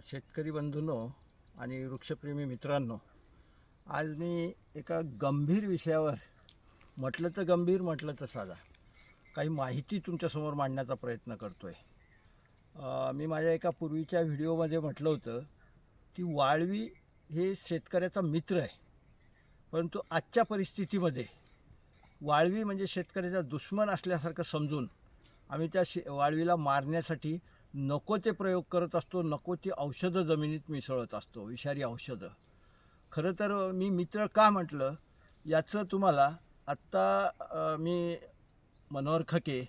शेतकरी बंधूंनो आणि वृक्षप्रेमी मित्रांनो, आज मी एका गंभीर विषयावर, म्हटलं तर गंभीर म्हटलं तर साधा, काही माहिती तुमच्यासमोर मांडण्याचा प्रयत्न करतो आहे. मी माझ्या एका पूर्वीच्या व्हिडिओमध्ये म्हटलं होतं की वाळवी हे शेतकऱ्याचा मित्र आहे, परंतु आजच्या परिस्थितीमध्ये वाळवी म्हणजे शेतकऱ्याचा दुश्मन असल्यासारखं समजून आम्ही त्या वाळवीला मारण्यासाठी नको ते प्रयोग करत असतो, नको ती औषधं जमिनीत मिसळत असतो, विषारी औषधं. खरं तर मी मित्र का म्हटलं याचं तुम्हाला आत्ता मी मनोहर खके,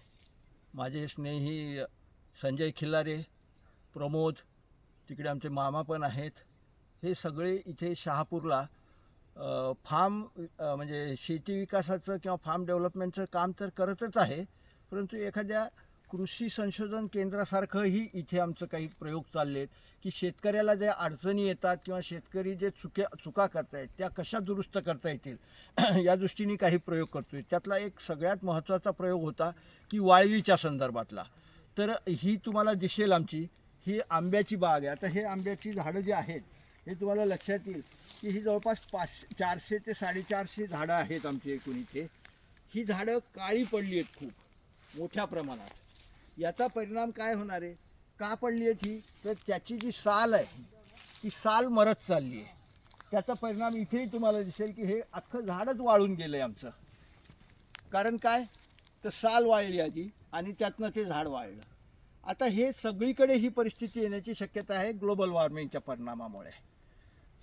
माझे स्नेही संजय खिल्लारे, प्रमोद, तिकडे आमचे मामा पण आहेत, हे सगळे इथे शहापूरला फार्म म्हणजे शेती विकासाचं किंवा फार्म डेव्हलपमेंटचं काम तर करतच आहे, परंतु एखाद्या कृषी संशोधन केंद्रासारखंही इथे आमचं काही प्रयोग चालले आहेत की शेतकऱ्याला जे अडचणी येतात किंवा शेतकरी जे चुका करतायत त्या कशा दुरुस्त करता येतील या दृष्टीने काही प्रयोग करतो आहे. त्यातला एक सगळ्यात महत्त्वाचा प्रयोग होता की वाळवीच्या संदर्भातला. तर ही तुम्हाला दिसेल आमची ही आंब्याची बाग आहे. आता हे आंब्याची झाडं जी आहेत हे तुम्हाला लक्षात येईल की ही जवळपास 400 ते 450 झाडं आहेत आमची एकूण इथे. ही झाडं काळी पडली आहेत खूप मोठ्या प्रमाणात. याचा परिणाम काय होणार आहे, का पडली आहे ही, तर त्याची जी साल आहे ती साल मरत चालली आहे. त्याचा परिणाम इथेही तुम्हाला दिसेल की हे अख्खं झाडच वाळून गेलं आहे आमचं. कारण काय, तर साल वाळली आधी आणि त्यातनं ते झाड वाळलं. आता हे सगळीकडे ही परिस्थिती येण्याची शक्यता आहे ग्लोबल वॉर्मिंगच्या परिणामामुळे.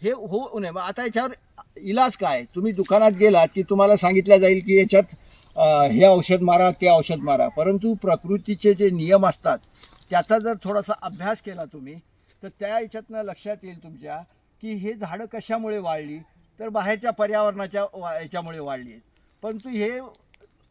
हे होऊ नये. मग आता याच्यावर इलाज काय, तुम्ही दुकानात गेलात की तुम्हाला सांगितलं जाईल की याच्यात हे औषध मारा ते औषध मारा, परंतु प्रकृतीचे जे नियम असतात त्याचा जर थोडासा अभ्यास केला तुम्ही तर त्या याच्यातनं लक्षात येईल तुमच्या की हे झाडं कशामुळे वाळली, तर बाहेरच्या पर्यावरणाच्या याच्यामुळे वाळली आहेत. परंतु हे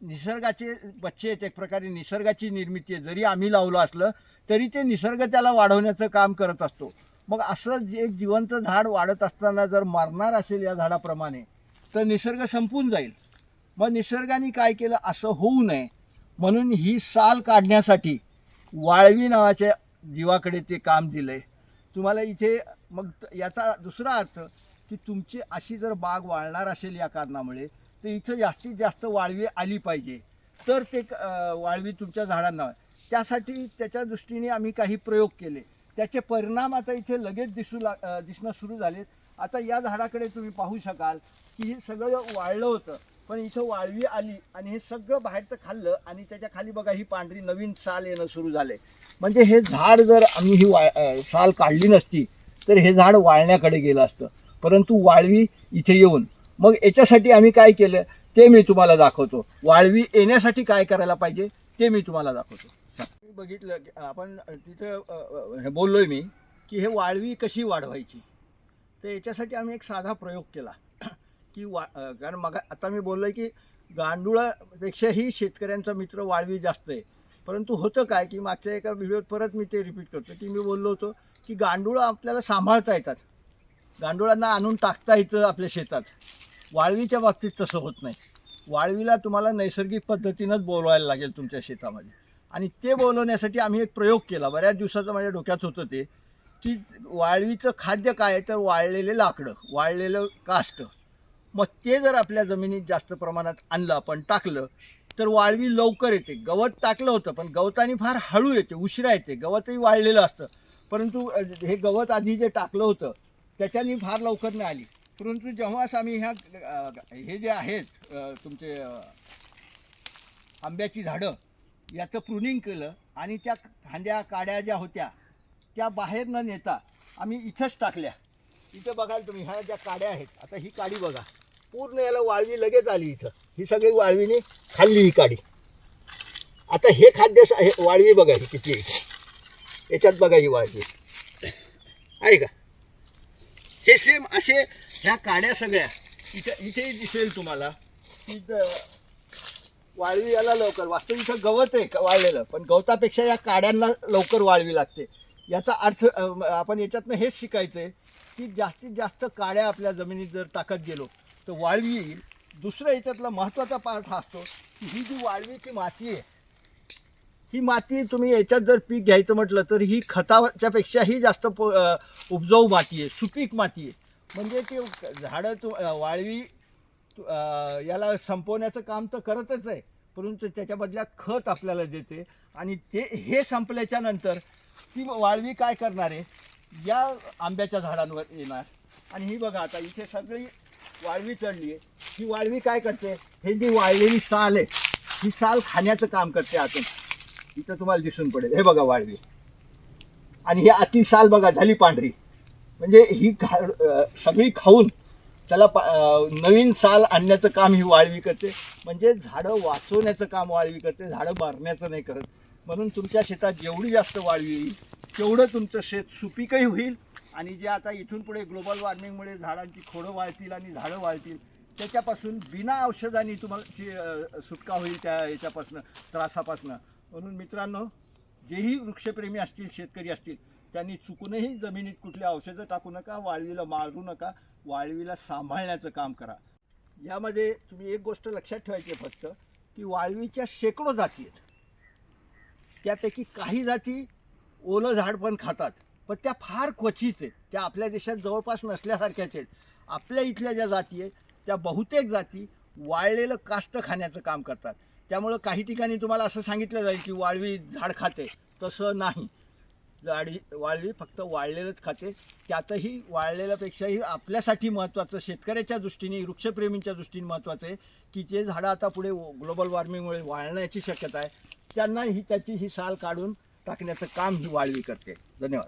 निसर्गाचे बच्चे आहेत, एक प्रकारे निसर्गाची निर्मिती आहे. जरी आम्ही लावलं असलं तरी ते निसर्ग त्याला वाढवण्याचं काम करत असतो. मग असं एक जिवंत झाड वाढत असताना जर मरणार असेल या झाडाप्रमाणे तर निसर्ग संपून जाईल. मग निसर्गाने काय केलं, असं होऊ नये म्हणून ही साल काढण्यासाठी वाळवी नावाच्या जीवाकडे ते काम दिलं आहे तुम्हाला इथे. मग याचा दुसरा अर्थ की तुमची अशी जर बाग वाळणार असेल या कारणामुळे तर इथं जास्तीत जास्त वाळवी आली पाहिजे, तर ते वाळवी तुमच्या झाडांना. त्यासाठी त्याच्या दृष्टीने आम्ही काही प्रयोग केले, त्याचे परिणाम आता इथे लगेच दिसणं सुरू झालेत. आता या झाडाकडे तुम्ही पाहू शकाल की हे सगळं वाळलं होतं, पण इथं वाळवी आली आणि हे सगळं बाहेरचं खाल्लं आणि त्याच्या खाली बघा ही पांढरी नवीन साल येणं सुरू झाले. म्हणजे हे झाड जर आम्ही ही साल काढली नसती तर हे झाड वाळण्याकडे गेलं असतं. परंतु वाळवी इथे येऊन मग याच्यासाठी आम्ही काय केलं ते मी तुम्हाला दाखवतो. वाळवी येण्यासाठी काय करायला पाहिजे ते मी तुम्हाला दाखवतो. बघितलं आपण तिथं हे बोललोय मी की हे वाळवी कशी वाढवायची, तर याच्यासाठी आम्ही एक साधा प्रयोग केला की कारण मग आता मी बोललोय की गांडुळापेक्षाही शेतकऱ्यांचा मित्र वाळवी जास्त आहे. परंतु होतं काय की मागच्या एका व्हिडिओत परत मी ते रिपीट करतो की मी बोललो होतो की गांडुळं आपल्याला सांभाळता येतात, गांडुळांना आणून टाकता येतं आपल्या शेतात. वाळवीच्या बाबतीत तसं होत नाही. वाळवीला तुम्हाला नैसर्गिक पद्धतीनंच बोलवायला लागेल तुमच्या शेतामध्ये. आणि ते बोलवण्यासाठी आम्ही एक प्रयोग केला. बऱ्याच दिवसाचं माझ्या डोक्यात होतं ते की वाळवीचं खाद्य काय आहे, तर वाळलेले लाकडं, वाळलेलं काष्ट. मग ते जर आपल्या जमिनीत जास्त प्रमाणात आणलं आपण टाकलं तर वाळवी लवकर येते. गवत टाकलं होतं पण गवताने फार हळू येते, उशिरा येते. गवतही वाळलेलं असतं, परंतु हे गवत आधी जे टाकलं होतं त्याच्याने फार लवकर नाही आली. परंतु जेव्हाच आम्ही हे जे आहेत तुमचे आंब्याची झाडं याचं प्रूनिंग केलं आणि त्या फांद्या काड्या ज्या होत्या त्या बाहेर न नेता आम्ही इथंच टाकल्या. इथं बघाल तुम्ही ह्या ज्या काड्या आहेत, आता ही काडी बघा पूर्ण याला वाळवी लगेच आली. इथं ही सगळी वाळवीने खाल्ली ही काडी. आता हे खाद्य वाळवी बघा ही किती आहे, याच्यात बघा ही वाळवी आहे का. हे सेम असे ह्या काड्या सगळ्या इथेही दिसेल तुम्हाला की वाळवी याला लवकर. वास्तविक इथं गवत आहे वाळलेलं, पण गवतापेक्षा या काड्यांना लवकर वाळवी लागते. याचा अर्थ आपण याच्यातनं हेच शिकायचं आहे की जास्तीत जास्त काड्या आपल्या जमिनीत जर टाकत गेलो तर वाळवी येईल. दुसरं याच्यातला महत्त्वाचा पार्ट हा असतो की ही जी वाळवीची माती आहे ही माती तुम्ही याच्यात जर पीक घ्यायचं म्हटलं तर ही खताच्या पेक्षाही जास्त उपजाऊ माती आहे, सुपीक माती आहे. म्हणजे ती झाडं वाळवी याला संपवण्याचं काम तर करतच आहे, परंतु त्याच्या बदल्यात खत आपल्याला देते. आणि ते हे संपल्याच्या नंतर ती वाळवी काय करणार आहे, या आंब्याच्या झाडांवर येणार. आणि ही बघा आता इथे सगळी वाळवी चढली आहे. ही वाळवी काय करते, हे जी वाळलेली साल आहे ही साल खाण्याचं काम करते आतून. इथं तुम्हाला दिसून पडेल, हे बघा वाळवी. आणि ही आती साल बघा झाली पांढरी, म्हणजे ही सगळी खाऊन त्याला नवीन साल आणण्याचं काम ही वाळवी करते. म्हणजे झाडं वाचवण्याचं काम वाळवी करते, झाडं मारण्याचं नाही करत. म्हणून तुमच्या शेतात जेवढी जास्त वाळवी येईल तेवढं तुमचं शेत सुपीकही होईल. आणि जे आता इथून पुढे ग्लोबल वॉर्मिंगमुळे झाडांची खोडं वाळतील आणि झाडं वाळतील, त्याच्यापासून बिना औषधांनी तुम्हाला सुटका होईल त्या याच्यापासून, त्रासापासून. म्हणून मित्रांनो, जेही वृक्षप्रेमी असतील, शेतकरी असतील, त्यांनी चुकूनही जमिनीत कुठली औषधं टाकू नका, वाळवीला मारू नका, वाळवीला सांभाळण्याचं काम करा. यामध्ये तुम्ही एक गोष्ट लक्षात ठेवायची आहे फक्त, की वाळवीच्या शेकडो जाती आहेत. त्यापैकी काही जाती ओलं झाड पण खातात, पण त्या फार क्वचित आहेत. त्या आपल्या देशात जवळपास नसल्यासारख्याच आहेत. आपल्या इथल्या ज्या जाती आहेत त्या बहुतेक जाती वाळलेलं काष्ट खाण्याचं काम करतात. त्यामुळं काही ठिकाणी तुम्हाला असं सांगितलं जाईल की वाळवी झाड खाते, तसं नाही. वाळवी फक्त वाळलेलंच खाते. त्यातही वाळलेल्यापेक्षाही आपल्यासाठी महत्त्वाचं, शेतकऱ्याच्या दृष्टीने, वृक्षप्रेमींच्या दृष्टीने महत्त्वाचं आहे की जे झाडं आता पुढे ग्लोबल वॉर्मिंगमुळे वाळण्याची शक्यता आहे, त्यांना त्याची ही साल काढून टाकण्याचं काम ही वाळवी करते. धन्यवाद.